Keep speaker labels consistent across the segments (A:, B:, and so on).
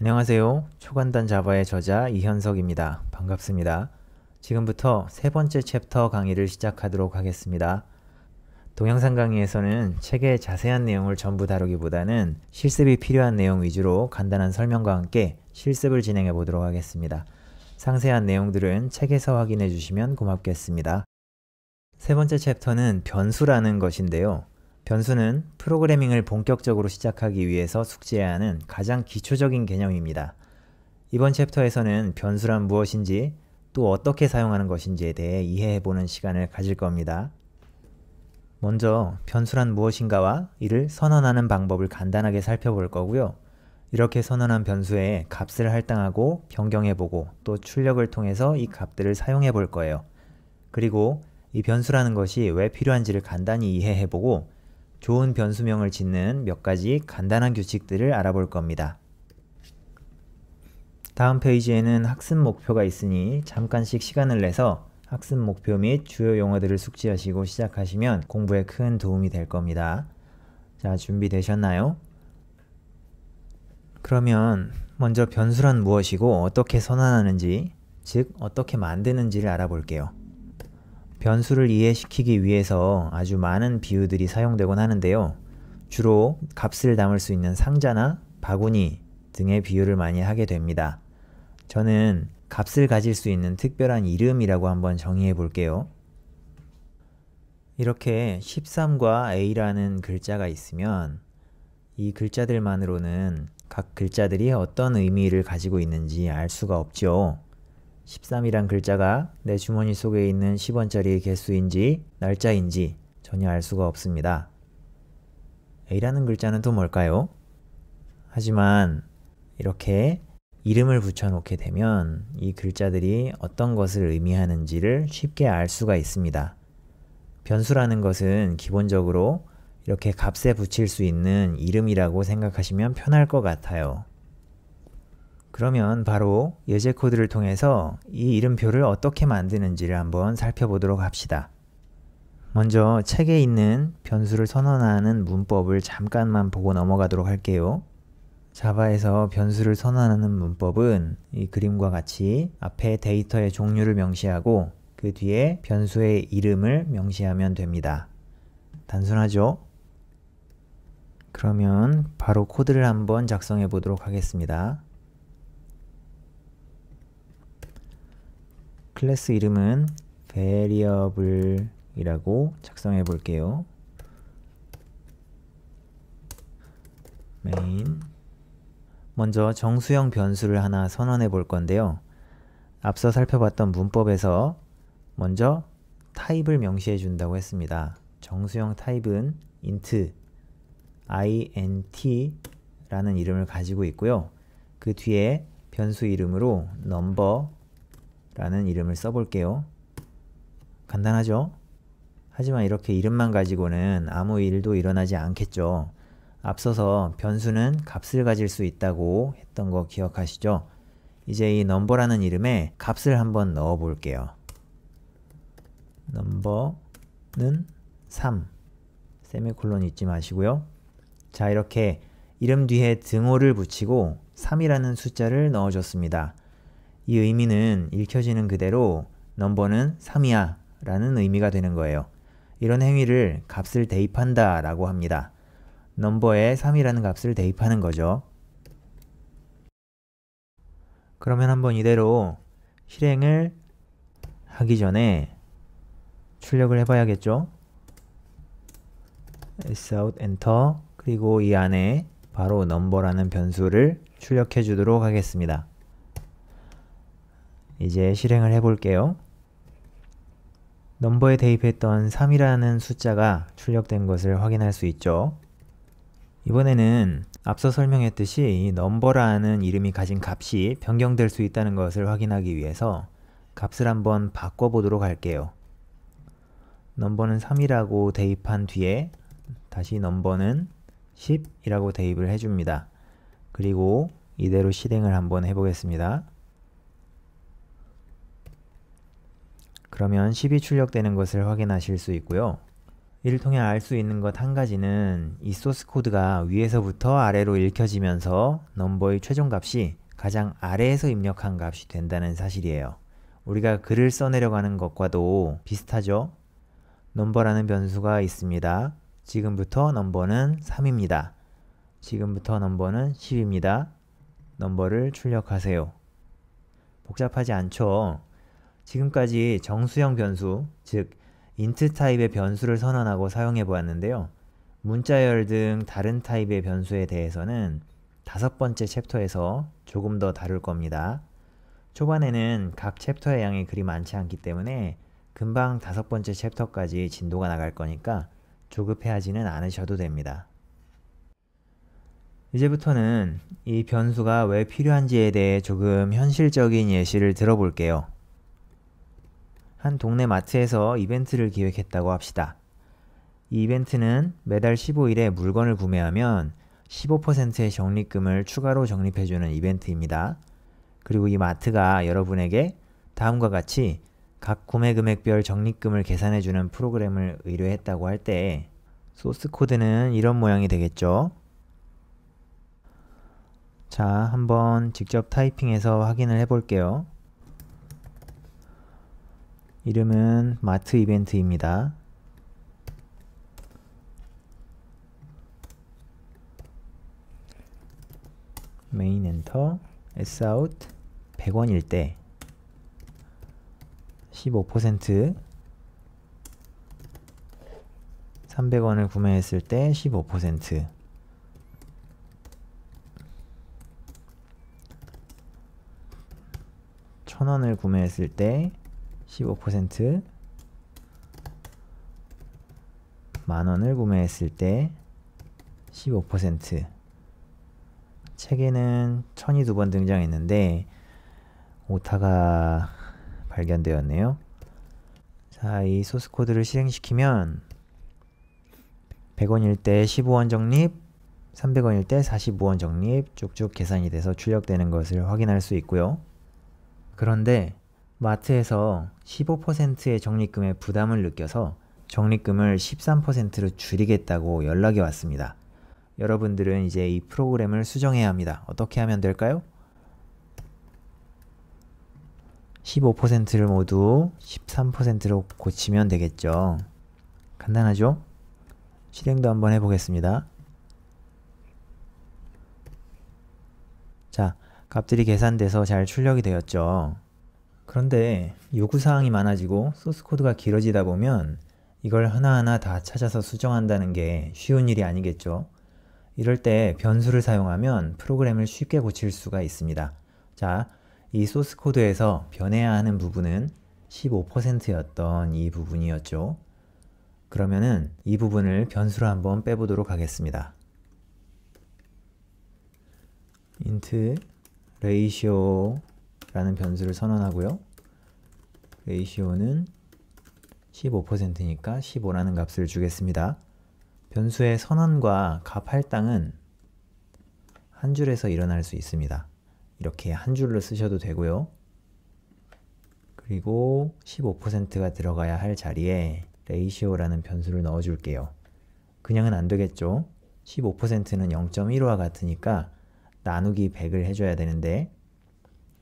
A: 안녕하세요. 초간단 자바의 저자 이현석입니다. 반갑습니다. 지금부터 세 번째 챕터 강의를 시작하도록 하겠습니다. 동영상 강의에서는 책의 자세한 내용을 전부 다루기보다는 실습이 필요한 내용 위주로 간단한 설명과 함께 실습을 진행해 보도록 하겠습니다. 상세한 내용들은 책에서 확인해 주시면 고맙겠습니다. 세 번째 챕터는 변수라는 것인데요. 변수는 프로그래밍을 본격적으로 시작하기 위해서 숙지해야 하는 가장 기초적인 개념입니다. 이번 챕터에서는 변수란 무엇인지 또 어떻게 사용하는 것인지에 대해 이해해보는 시간을 가질 겁니다. 먼저 변수란 무엇인가와 이를 선언하는 방법을 간단하게 살펴볼 거고요. 이렇게 선언한 변수에 값을 할당하고 변경해보고 또 출력을 통해서 이 값들을 사용해 볼 거예요. 그리고 이 변수라는 것이 왜 필요한지를 간단히 이해해보고 좋은 변수명을 짓는 몇 가지 간단한 규칙들을 알아볼 겁니다. 다음 페이지에는 학습 목표가 있으니 잠깐씩 시간을 내서 학습 목표 및 주요 용어들을 숙지하시고 시작하시면 공부에 큰 도움이 될 겁니다. 자, 준비되셨나요? 그러면 먼저 변수란 무엇이고 어떻게 선언하는지, 즉 어떻게 만드는지를 알아볼게요. 변수를 이해시키기 위해서 아주 많은 비유들이 사용되곤 하는데요. 주로 값을 담을 수 있는 상자나 바구니 등의 비유를 많이 하게 됩니다. 저는 값을 가질 수 있는 특별한 이름이라고 한번 정의해 볼게요. 이렇게 13과 a라는 글자가 있으면 이 글자들만으로는 각 글자들이 어떤 의미를 가지고 있는지 알 수가 없죠. 13이란 글자가 내 주머니 속에 있는 10원짜리의 개수인지 날짜인지 전혀 알 수가 없습니다. A라는 글자는 또 뭘까요? 하지만 이렇게 이름을 붙여놓게 되면 이 글자들이 어떤 것을 의미하는지를 쉽게 알 수가 있습니다. 변수라는 것은 기본적으로 이렇게 값에 붙일 수 있는 이름이라고 생각하시면 편할 것 같아요. 그러면 바로 예제 코드를 통해서 이 이름표를 어떻게 만드는지를 한번 살펴보도록 합시다. 먼저 책에 있는 변수를 선언하는 문법을 잠깐만 보고 넘어가도록 할게요. 자바에서 변수를 선언하는 문법은 이 그림과 같이 앞에 데이터의 종류를 명시하고 그 뒤에 변수의 이름을 명시하면 됩니다. 단순하죠? 그러면 바로 코드를 한번 작성해 보도록 하겠습니다. 클래스 이름은 variable 이라고 작성해 볼게요. main. 먼저 정수형 변수를 하나 선언해 볼 건데요. 앞서 살펴봤던 문법에서 먼저 타입을 명시해 준다고 했습니다. 정수형 타입은 int 라는 이름을 가지고 있고요. 그 뒤에 변수 이름으로 number 라는 이름을 써볼게요. 간단하죠? 하지만 이렇게 이름만 가지고는 아무 일도 일어나지 않겠죠. 앞서서 변수는 값을 가질 수 있다고 했던 거 기억하시죠? 이제 이 number라는 이름에 값을 한번 넣어 볼게요. number는 3 세미콜론 잊지 마시고요. 자, 이렇게 이름 뒤에 등호를 붙이고 3이라는 숫자를 넣어줬습니다. 이 의미는 읽혀지는 그대로 넘버는 3이야 라는 의미가 되는 거예요. 이런 행위를 값을 대입한다 라고 합니다. 넘버에 3이라는 값을 대입하는 거죠. 그러면 한번 이대로 실행을 하기 전에 출력을 해봐야겠죠? sout enter 그리고 이 안에 바로 넘버라는 변수를 출력해 주도록 하겠습니다. 이제 실행을 해볼게요. 넘버에 대입했던 3이라는 숫자가 출력된 것을 확인할 수 있죠. 이번에는 앞서 설명했듯이 이 넘버라는 이름이 가진 값이 변경될 수 있다는 것을 확인하기 위해서 값을 한번 바꿔보도록 할게요. 넘버는 3이라고 대입한 뒤에 다시 넘버는 10이라고 대입을 해줍니다. 그리고 이대로 실행을 한번 해보겠습니다. 그러면 10이 출력되는 것을 확인하실 수 있고요. 이를 통해 알 수 있는 것 한 가지는 이 소스 코드가 위에서부터 아래로 읽혀지면서 넘버의 최종값이 가장 아래에서 입력한 값이 된다는 사실이에요. 우리가 글을 써내려가는 것과도 비슷하죠? 넘버라는 변수가 있습니다. 지금부터 넘버는 3입니다. 지금부터 넘버는 10입니다. 넘버를 출력하세요. 복잡하지 않죠? 지금까지 정수형 변수, 즉 int 타입의 변수를 선언하고 사용해 보았는데요. 문자열 등 다른 타입의 변수에 대해서는 5번째 챕터에서 조금 더 다룰 겁니다. 초반에는 각 챕터의 양이 그리 많지 않기 때문에 금방 5번째 챕터까지 진도가 나갈 거니까 조급해하지는 않으셔도 됩니다. 이제부터는 이 변수가 왜 필요한지에 대해 조금 현실적인 예시를 들어볼게요. 한 동네 마트에서 이벤트를 기획했다고 합시다. 이 이벤트는 매달 15일에 물건을 구매하면 15%의 적립금을 추가로 적립해주는 이벤트입니다. 그리고 이 마트가 여러분에게 다음과 같이 각 구매 금액별 적립금을 계산해주는 프로그램을 의뢰했다고 할 때 소스 코드는 이런 모양이 되겠죠. 자, 한번 직접 타이핑해서 확인을 해볼게요. 이름은 마트 이벤트입니다. 메인 엔터, sout 100원일 때 15%, 300원을 구매했을 때 15%, 1000원을 구매했을 때 15%, 만원을 구매했을 때 15%. 책에는 1000이 2번 등장했는데 오타가 발견되었네요. 자, 이 소스 코드를 실행시키면 100원일 때 15원 적립, 300원일 때 45원 적립 쭉쭉 계산이 돼서 출력되는 것을 확인할 수 있고요. 그런데 마트에서 15%의 적립금에 부담을 느껴서 적립금을 13%로 줄이겠다고 연락이 왔습니다. 여러분들은 이제 이 프로그램을 수정해야 합니다. 어떻게 하면 될까요? 15%를 모두 13%로 고치면 되겠죠. 간단하죠? 실행도 한번 해보겠습니다. 자, 값들이 계산돼서 잘 출력이 되었죠. 그런데 요구사항이 많아지고 소스코드가 길어지다 보면 이걸 하나하나 다 찾아서 수정한다는 게 쉬운 일이 아니겠죠. 이럴 때 변수를 사용하면 프로그램을 쉽게 고칠 수가 있습니다. 자, 이 소스코드에서 변해야 하는 부분은 15%였던 이 부분이었죠. 그러면은 이 부분을 변수로 한번 빼보도록 하겠습니다. int ratio라는 변수를 선언하고요. ratio는 15%니까 15라는 값을 주겠습니다. 변수의 선언과 값 할당은 한 줄에서 일어날 수 있습니다. 이렇게 한 줄로 쓰셔도 되고요. 그리고 15%가 들어가야 할 자리에 ratio라는 변수를 넣어 줄게요. 그냥은 안 되겠죠. 15%는 0.15와 같으니까 나누기 100을 해줘야 되는데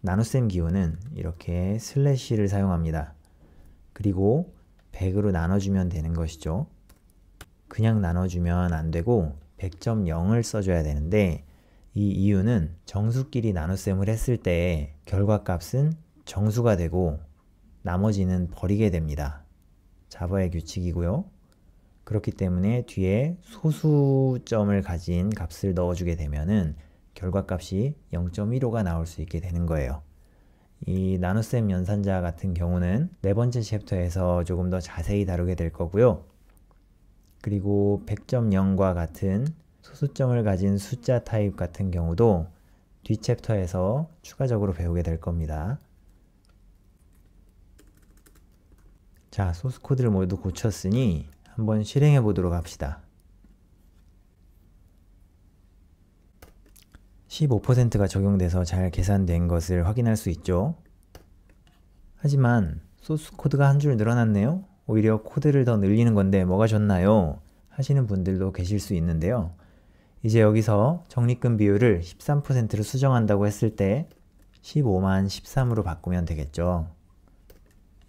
A: 나눗셈 기호는 이렇게 슬래시를 사용합니다. 그리고 100으로 나눠주면 되는 것이죠. 그냥 나눠주면 안 되고 100.0을 써줘야 되는데 이 이유는 정수끼리 나눗셈을 했을 때 결과값은 정수가 되고 나머지는 버리게 됩니다. 자바의 규칙이고요. 그렇기 때문에 뒤에 소수점을 가진 값을 넣어주게 되면은 결과값이 0.15가 나올 수 있게 되는 거예요. 이 나눗셈 연산자 같은 경우는 4번째 챕터에서 조금 더 자세히 다루게 될 거고요. 그리고 100.0과 같은 소수점을 가진 숫자 타입 같은 경우도 뒷 챕터에서 추가적으로 배우게 될 겁니다. 자, 소스 코드를 모두 고쳤으니 한번 실행해 보도록 합시다. 15%가 적용돼서 잘 계산된 것을 확인할 수 있죠. 하지만 소스 코드가 한 줄 늘어났네요. 오히려 코드를 더 늘리는 건데 뭐가 좋나요? 하시는 분들도 계실 수 있는데요. 이제 여기서 적립금 비율을 13%로 수정한다고 했을 때 15만 13으로 바꾸면 되겠죠.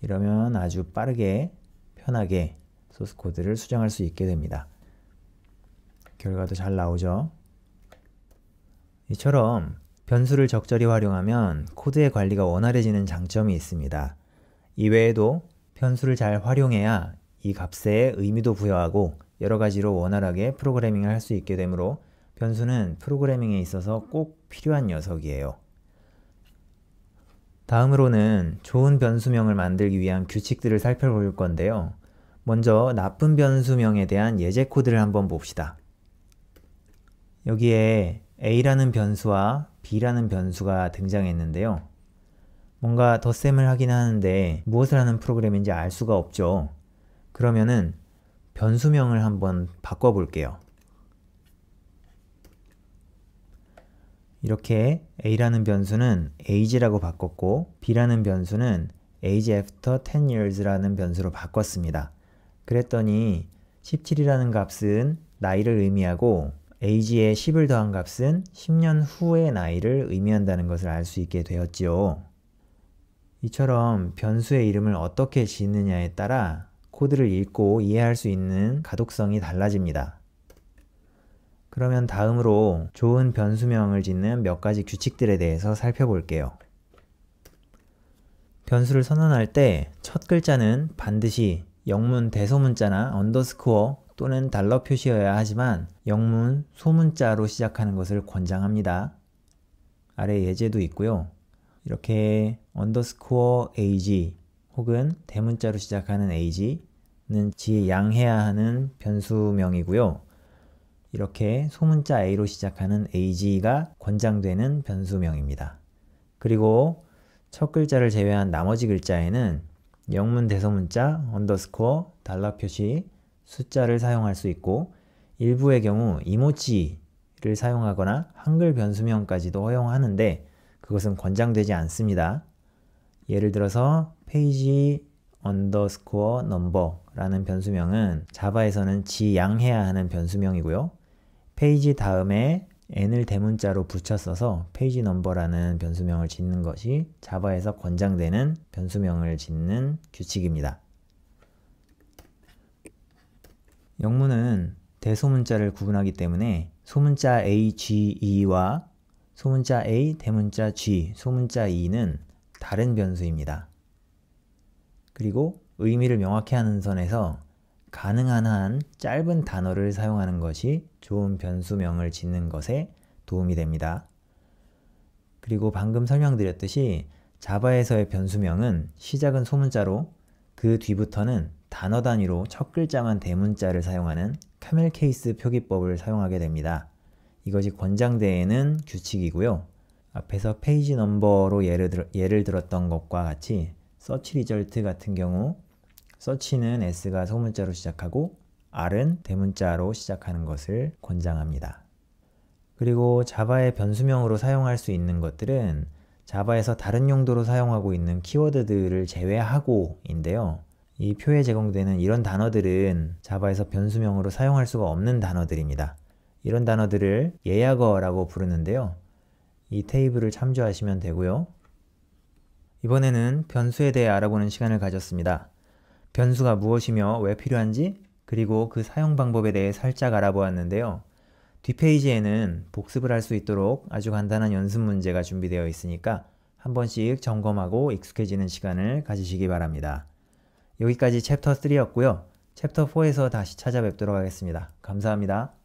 A: 이러면 아주 빠르게 편하게 소스 코드를 수정할 수 있게 됩니다. 결과도 잘 나오죠. 이처럼 변수를 적절히 활용하면 코드의 관리가 원활해지는 장점이 있습니다. 이외에도 변수를 잘 활용해야 이 값에 의미도 부여하고 여러 가지로 원활하게 프로그래밍을 할 수 있게 되므로 변수는 프로그래밍에 있어서 꼭 필요한 녀석이에요. 다음으로는 좋은 변수명을 만들기 위한 규칙들을 살펴볼 건데요. 먼저 나쁜 변수명에 대한 예제 코드를 한번 봅시다. 여기에 A라는 변수와 B라는 변수가 등장했는데요. 뭔가 덧셈을 하긴 하는데 무엇을 하는 프로그램인지 알 수가 없죠. 그러면은 변수명을 한번 바꿔볼게요. 이렇게 A라는 변수는 age라고 바꿨고 B라는 변수는 age after 10 years라는 변수로 바꿨습니다. 그랬더니 17이라는 값은 나이를 의미하고 age에 10을 더한 값은 10년 후의 나이를 의미한다는 것을 알 수 있게 되었지요. 이처럼 변수의 이름을 어떻게 짓느냐에 따라 코드를 읽고 이해할 수 있는 가독성이 달라집니다. 그러면 다음으로 좋은 변수명을 짓는 몇 가지 규칙들에 대해서 살펴볼게요. 변수를 선언할 때 첫 글자는 반드시 영문 대소문자나 언더스코어 또는 달러 표시여야 하지만 영문 소문자로 시작하는 것을 권장합니다. 아래 예제도 있고요. 이렇게 underscore ag 혹은 대문자로 시작하는 ag는 지양해야 하는 변수명이고요. 이렇게 소문자 a로 시작하는 ag가 권장되는 변수명입니다. 그리고 첫 글자를 제외한 나머지 글자에는 영문 대소문자, underscore, 달러 표시, 숫자를 사용할 수 있고 일부의 경우 이모지를 사용하거나 한글 변수명까지도 허용하는데 그것은 권장되지 않습니다. 예를 들어서 페이지 언더스코어 넘버라는 변수명은 자바에서는 지양해야 하는 변수명이고요. 페이지 다음에 n을 대문자로 붙여 써서 페이지 넘버라는 변수명을 짓는 것이 자바에서 권장되는 변수명을 짓는 규칙입니다. 영문은 대소문자를 구분하기 때문에 소문자 A, G, E와 소문자 A, 대문자 G, 소문자 E는 다른 변수입니다. 그리고 의미를 명확히 하는 선에서 가능한 한 짧은 단어를 사용하는 것이 좋은 변수명을 짓는 것에 도움이 됩니다. 그리고 방금 설명드렸듯이 자바에서의 변수명은 시작은 소문자로 그 뒤부터는 단어 단위로 첫 글자만 대문자를 사용하는 카멜 케이스 표기법을 사용하게 됩니다. 이것이 권장되는 규칙이고요. 앞에서 페이지 넘버로 예를 들었던 것과 같이 서치 리절트 같은 경우 서치는 S가 소문자로 시작하고 R은 대문자로 시작하는 것을 권장합니다. 그리고 자바의 변수명으로 사용할 수 있는 것들은 자바에서 다른 용도로 사용하고 있는 키워드들을 제외하고 인데요. 이 표에 제공되는 이런 단어들은 자바에서 변수명으로 사용할 수가 없는 단어들입니다. 이런 단어들을 예약어라고 부르는데요. 이 테이블을 참조하시면 되고요. 이번에는 변수에 대해 알아보는 시간을 가졌습니다. 변수가 무엇이며 왜 필요한지 그리고 그 사용 방법에 대해 살짝 알아보았는데요. 뒷페이지에는 복습을 할 수 있도록 아주 간단한 연습 문제가 준비되어 있으니까 한 번씩 점검하고 익숙해지는 시간을 가지시기 바랍니다. 여기까지 챕터 3였고요. 챕터 4에서 다시 찾아뵙도록 하겠습니다. 감사합니다.